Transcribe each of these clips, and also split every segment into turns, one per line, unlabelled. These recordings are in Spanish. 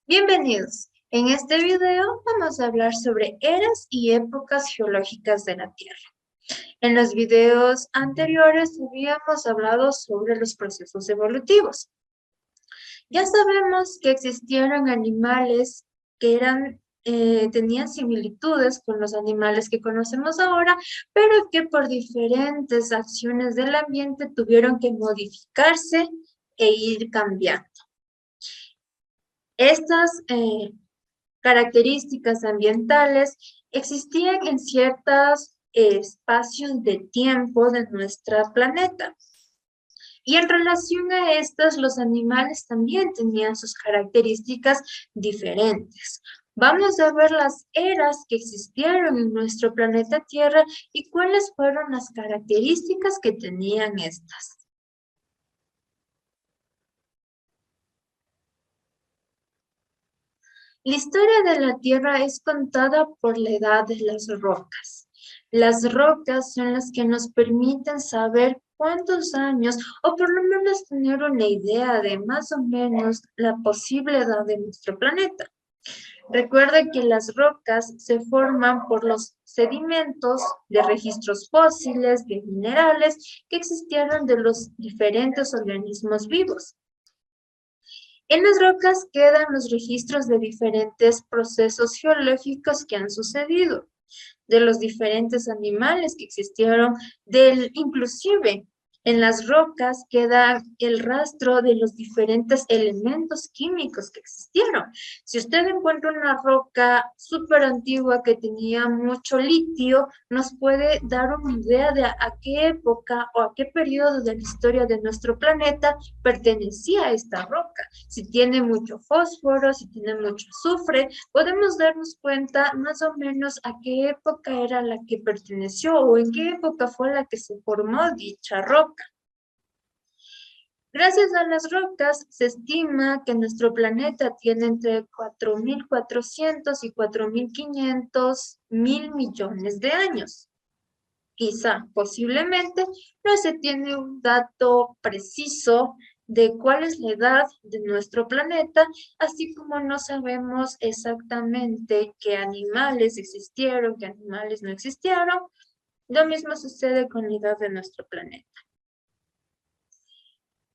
Bienvenidos. En este video vamos a hablar sobre eras y épocas geológicas de la Tierra. En los videos anteriores habíamos hablado sobre los procesos evolutivos. Ya sabemos que existieron animales que tenían similitudes con los animales que conocemos ahora, pero que por diferentes acciones del ambiente tuvieron que modificarse e ir cambiando. Estas características ambientales existían en ciertos espacios de tiempo de nuestro planeta. Y en relación a estas, los animales también tenían sus características diferentes. Vamos a ver las eras que existieron en nuestro planeta Tierra y cuáles fueron las características que tenían estas. La historia de la Tierra es contada por la edad de las rocas. Las rocas son las que nos permiten saber cuántos años, o por lo menos tener una idea de más o menos la posible edad de nuestro planeta. Recuerda que las rocas se forman por los sedimentos de registros fósiles, de minerales que existieron de los diferentes organismos vivos. En las rocas quedan los registros de diferentes procesos geológicos que han sucedido, de los diferentes animales que existieron, inclusive en las rocas queda el rastro de los diferentes elementos químicos que existieron. Si usted encuentra una roca súper antigua que tenía mucho litio, nos puede dar una idea de a qué época o a qué periodo de la historia de nuestro planeta pertenecía esta roca. Si tiene mucho fósforo, si tiene mucho azufre, podemos darnos cuenta más o menos a qué época era la que perteneció o en qué época fue la que se formó dicha roca. Gracias a las rocas, se estima que nuestro planeta tiene entre 4.400 y 4.500 mil millones de años. Quizá, posiblemente, no se tiene un dato preciso de cuál es la edad de nuestro planeta, así como no sabemos exactamente qué animales existieron, qué animales no existieron. Lo mismo sucede con la edad de nuestro planeta.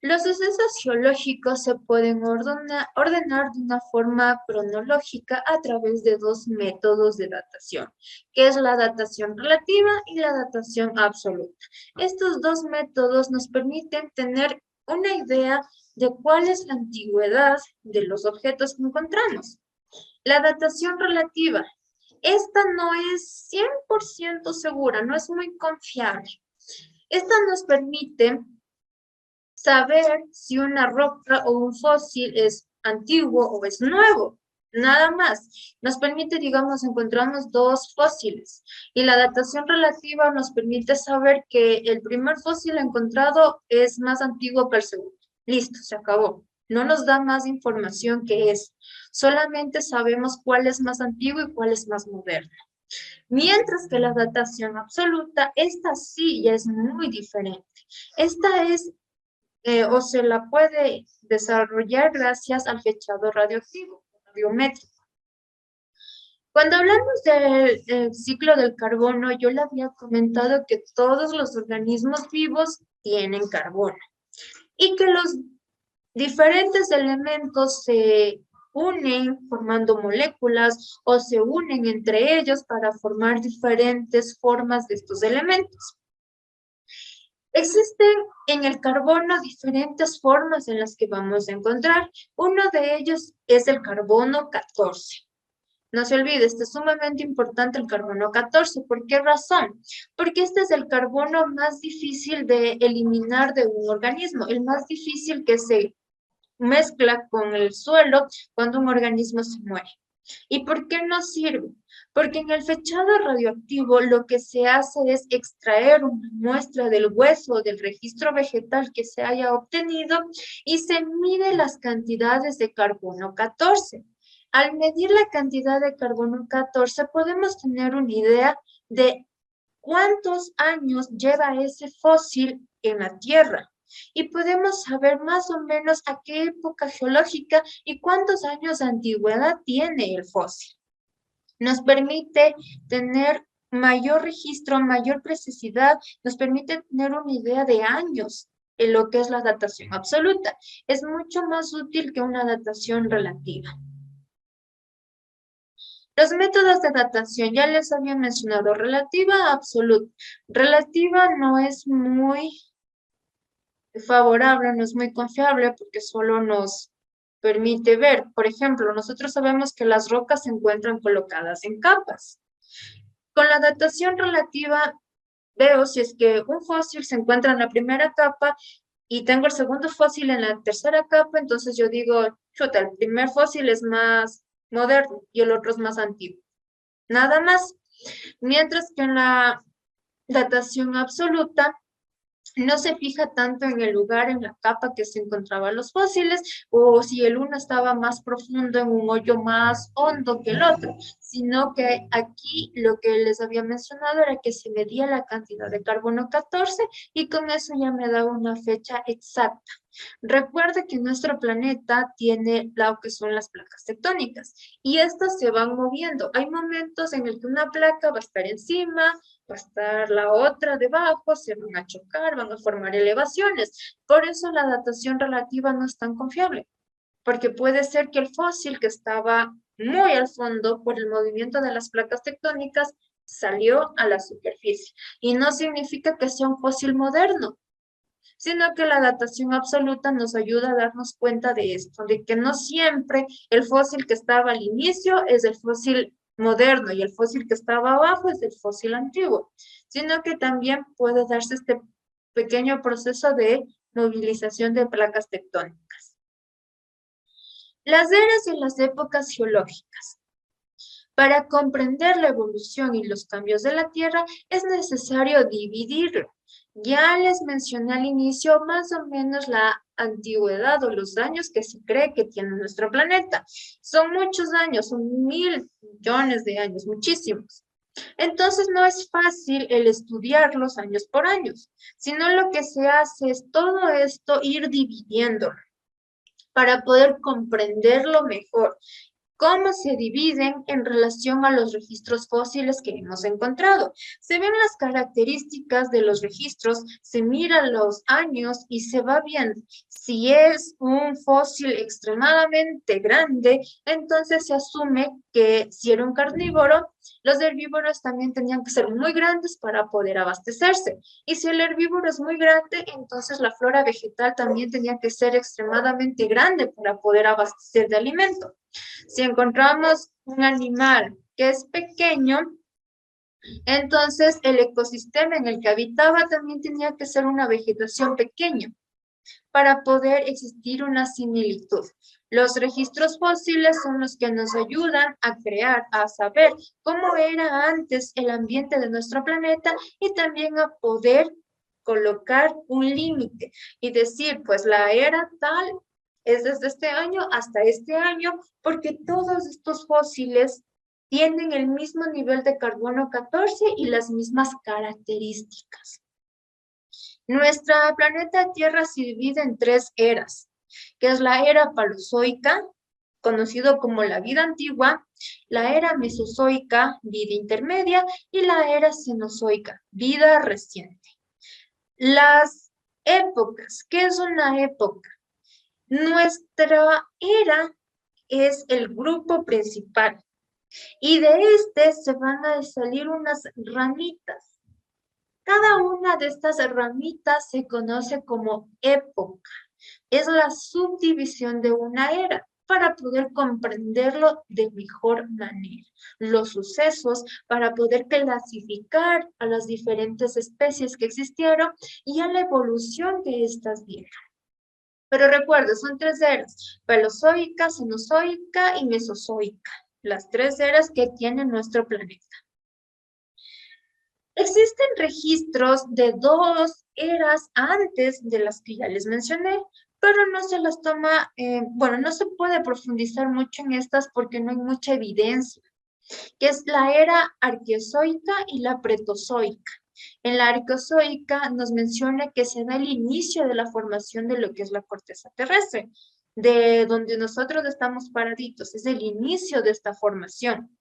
Los sucesos geológicos se pueden ordenar de una forma cronológica a través de dos métodos de datación, que es la datación relativa y la datación absoluta. Estos dos métodos nos permiten tener una idea de cuál es la antigüedad de los objetos que encontramos. La datación relativa. Esta no es 100% segura, no es muy confiable. Esta nos permite saber si una roca o un fósil es antiguo o es nuevo, nada más. Nos permite, digamos, encontramos dos fósiles y la datación relativa nos permite saber que el primer fósil encontrado es más antiguo que el segundo. Listo, se acabó. No nos da más información que eso. Solamente sabemos cuál es más antiguo y cuál es más moderno. Mientras que la datación absoluta, esta sí ya es muy diferente. Esta es o se la puede desarrollar gracias al fechado radioactivo, radiométrico. Cuando hablamos del ciclo del carbono, yo le había comentado que todos los organismos vivos tienen carbono y que los diferentes elementos se unen formando moléculas o se unen entre ellos para formar diferentes formas de estos elementos. Existen en el carbono diferentes formas en las que vamos a encontrar. Uno de ellos es el carbono 14. No se olvide, este es sumamente importante el carbono 14. ¿Por qué razón? Porque este es el carbono más difícil de eliminar de un organismo, el más difícil que se mezcla con el suelo cuando un organismo se muere. ¿Y por qué no sirve? Porque en el fechado radioactivo lo que se hace es extraer una muestra del hueso o del registro vegetal que se haya obtenido y se mide las cantidades de carbono 14. Al medir la cantidad de carbono 14 podemos tener una idea de cuántos años lleva ese fósil en la Tierra. y podemos saber más o menos a qué época geológica y cuántos años de antigüedad tiene el fósil. Nos permite tener mayor registro, mayor precisidad, nos permite tener una idea de años en lo que es la datación absoluta. Es mucho más útil que una datación relativa. Los métodos de datación, ya les había mencionado, relativa, absoluta. Relativa no es muy favorable, no es muy confiable porque solo nos permite ver. Por ejemplo, nosotros sabemos que las rocas se encuentran colocadas en capas. Con la datación relativa veo si es que un fósil se encuentra en la primera capa y tengo el segundo fósil en la tercera capa, entonces yo digo, chuta, el primer fósil es más moderno y el otro es más antiguo. Nada más. Mientras que en la datación absoluta no se fija tanto en el lugar, en la capa que se encontraban los fósiles, o si el uno estaba más profundo en un hoyo más hondo que el otro, sino que aquí lo que les había mencionado era que se medía la cantidad de carbono 14 y con eso ya me da una fecha exacta. Recuerde que nuestro planeta tiene lo que son las placas tectónicas y estas se van moviendo. Hay momentos en el que una placa va a estar encima, va a estar la otra debajo, se van a chocar, van a formar elevaciones. Por eso la datación relativa no es tan confiable, porque puede ser que el fósil que estaba muy al fondo por el movimiento de las placas tectónicas salió a la superficie. Y no significa que sea un fósil moderno, sino que la datación absoluta nos ayuda a darnos cuenta de esto, de que no siempre el fósil que estaba al inicio es el fósil moderno y el fósil que estaba abajo es el fósil antiguo, sino que también puede darse este pequeño proceso de movilización de placas tectónicas. Las eras y las épocas geológicas. Para comprender la evolución y los cambios de la Tierra es necesario dividirlo. Ya les mencioné al inicio más o menos la antigüedad o los años que se cree que tiene nuestro planeta. Son muchos años, son 1.000 millones de años, muchísimos. Entonces no es fácil el estudiarlos años por años, sino lo que se hace es todo esto ir dividiéndolo para poder comprenderlo mejor. ¿Cómo se dividen en relación a los registros fósiles que hemos encontrado? Se ven las características de los registros, se miran los años y se va viendo. Si es un fósil extremadamente grande, entonces se asume que si era un carnívoro, los herbívoros también tenían que ser muy grandes para poder abastecerse. Y si el herbívoro es muy grande, entonces la flora vegetal también tenía que ser extremadamente grande para poder abastecer de alimento. Si encontramos un animal que es pequeño, entonces el ecosistema en el que habitaba también tenía que ser una vegetación pequeña para poder existir una similitud. Los registros fósiles son los que nos ayudan a crear, a saber cómo era antes el ambiente de nuestro planeta y también a poder colocar un límite y decir, pues la era tal es desde este año hasta este año, porque todos estos fósiles tienen el mismo nivel de carbono 14 y las mismas características. Nuestra planeta Tierra se divide en 3 eras, que es la era paleozoica, conocido como la vida antigua, la era mesozoica, vida intermedia, y la era cenozoica, vida reciente. Las épocas, ¿qué es una época? Nuestra era es el grupo principal y de este se van a salir unas ramitas. Cada una de estas ramitas se conoce como época. Es la subdivisión de una era para poder comprenderlo de mejor manera. Los sucesos para poder clasificar a las diferentes especies que existieron y a la evolución que éstas dieron. Pero recuerda, son 3 eras, paleozoica, cenozoica y mesozoica, las 3 eras que tiene nuestro planeta. Existen registros de 2 eras antes de las que ya les mencioné, pero no se las toma, bueno, no se puede profundizar mucho en estas porque no hay mucha evidencia, que es la era arqueozoica y la pretozoica. En la arqueozoica nos menciona que se da el inicio de la formación de lo que es la corteza terrestre, de donde nosotros estamos paraditos, es el inicio de esta formación.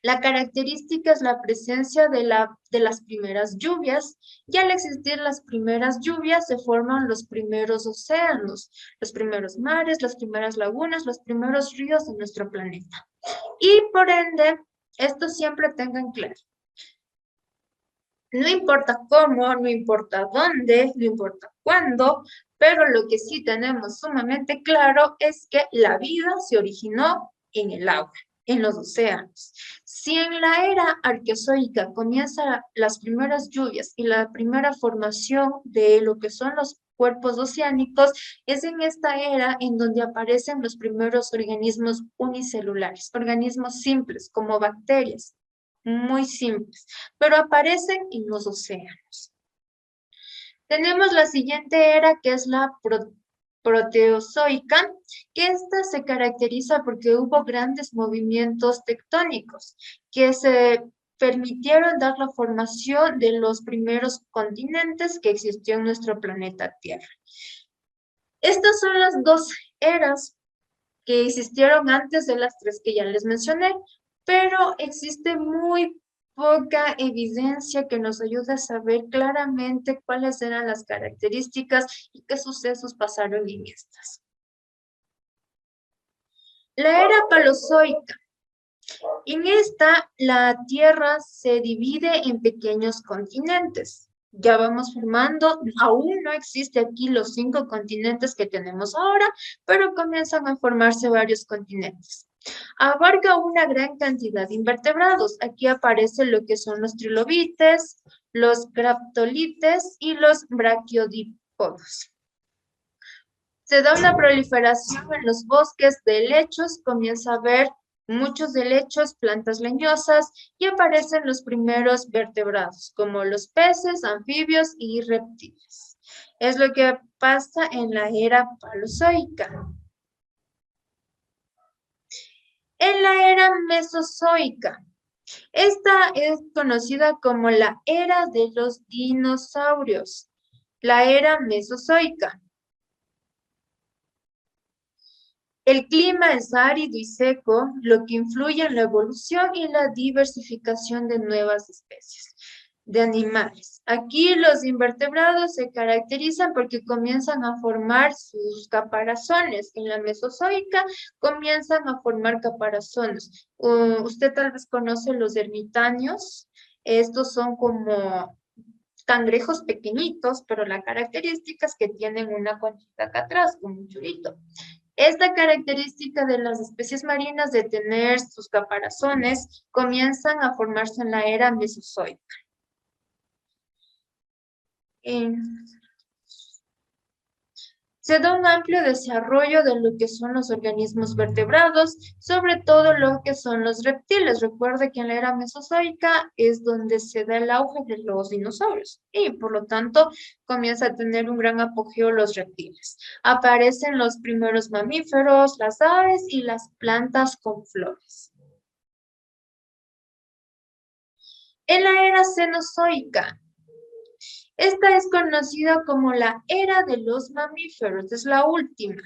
La característica es la presencia de las primeras lluvias, y al existir las primeras lluvias se forman los primeros océanos, los primeros mares, las primeras lagunas, los primeros ríos de nuestro planeta. Y por ende, esto siempre tengan claro. No importa cómo, no importa dónde, no importa cuándo, pero lo que sí tenemos sumamente claro es que la vida se originó en el agua, en los océanos. Si en la era arqueozoica comienzan las primeras lluvias y la primera formación de lo que son los cuerpos oceánicos, es en esta era en donde aparecen los primeros organismos unicelulares, organismos simples como bacterias, muy simples, pero aparecen en los océanos. Tenemos la siguiente era, que es la proteozoica, que esta se caracteriza porque hubo grandes movimientos tectónicos que se permitieron dar la formación de los primeros continentes que existió en nuestro planeta Tierra. Estas son las dos eras que existieron antes de las tres que ya les mencioné, pero existe muy poca evidencia que nos ayude a saber claramente cuáles eran las características y qué sucesos pasaron en estas. La era paleozoica. En esta, la Tierra se divide en pequeños continentes. Ya vamos formando, aún no existe aquí los 5 continentes que tenemos ahora, pero comienzan a formarse varios continentes. Abarca una gran cantidad de invertebrados. Aquí aparece lo que son los trilobites, los graptolites y los braquiodípodos. Se da una proliferación en los bosques de helechos, comienza a haber muchos helechos, plantas leñosas, y aparecen los primeros vertebrados, como los peces, anfibios y reptiles. Es lo que pasa en la era paleozoica. En la era mesozoica. Esta es conocida como la era de los dinosaurios, la era mesozoica. El clima es árido y seco, lo que influye en la evolución y la diversificación de nuevas especies de animales. Aquí los invertebrados se caracterizan porque comienzan a formar sus caparazones. En la mesozoica comienzan a formar caparazones. Usted tal vez conoce los ermitaños. Estos son como cangrejos pequeñitos, pero la característica es que tienen una conchita acá atrás, como un churito. Esta característica de las especies marinas de tener sus caparazones comienzan a formarse en la era mesozoica. Se da un amplio desarrollo de lo que son los organismos vertebrados, sobre todo lo que son los reptiles. Recuerde que en la era mesozoica es donde se da el auge de los dinosaurios y por lo tanto comienza a tener un gran apogeo los reptiles. Aparecen los primeros mamíferos, las aves y las plantas con flores. En la era cenozoica, esta es conocida como la era de los mamíferos, es la última.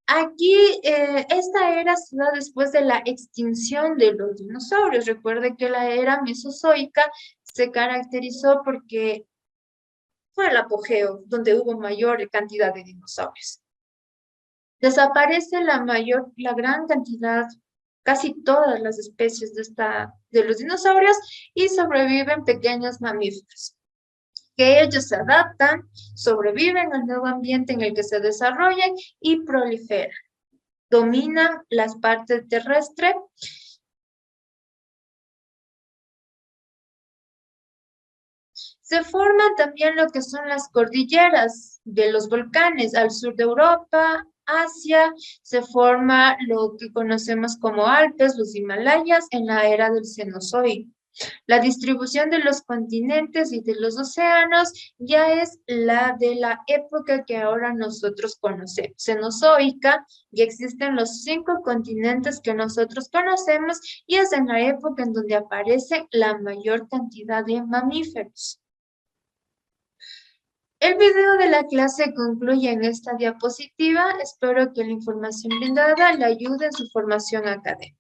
Aquí, esta era se da después de la extinción de los dinosaurios. Recuerde que la era mesozoica se caracterizó porque fue el apogeo, donde hubo mayor cantidad de dinosaurios. Desaparece la gran cantidad, casi todas las especies de los dinosaurios, y sobreviven pequeños mamíferos, que ellos se adaptan, sobreviven al nuevo ambiente en el que se desarrollan y proliferan. Dominan las partes terrestres. Se forman también lo que son las cordilleras de los volcanes al sur de Europa, Asia. Se forma lo que conocemos como Alpes, los Himalayas, en la era del Cenozoico. La distribución de los continentes y de los océanos ya es la de la época que ahora nosotros conocemos. Cenozoica, ya existen los 5 continentes que nosotros conocemos y es en la época en donde aparece la mayor cantidad de mamíferos. El video de la clase concluye en esta diapositiva. Espero que la información brindada le ayude en su formación académica.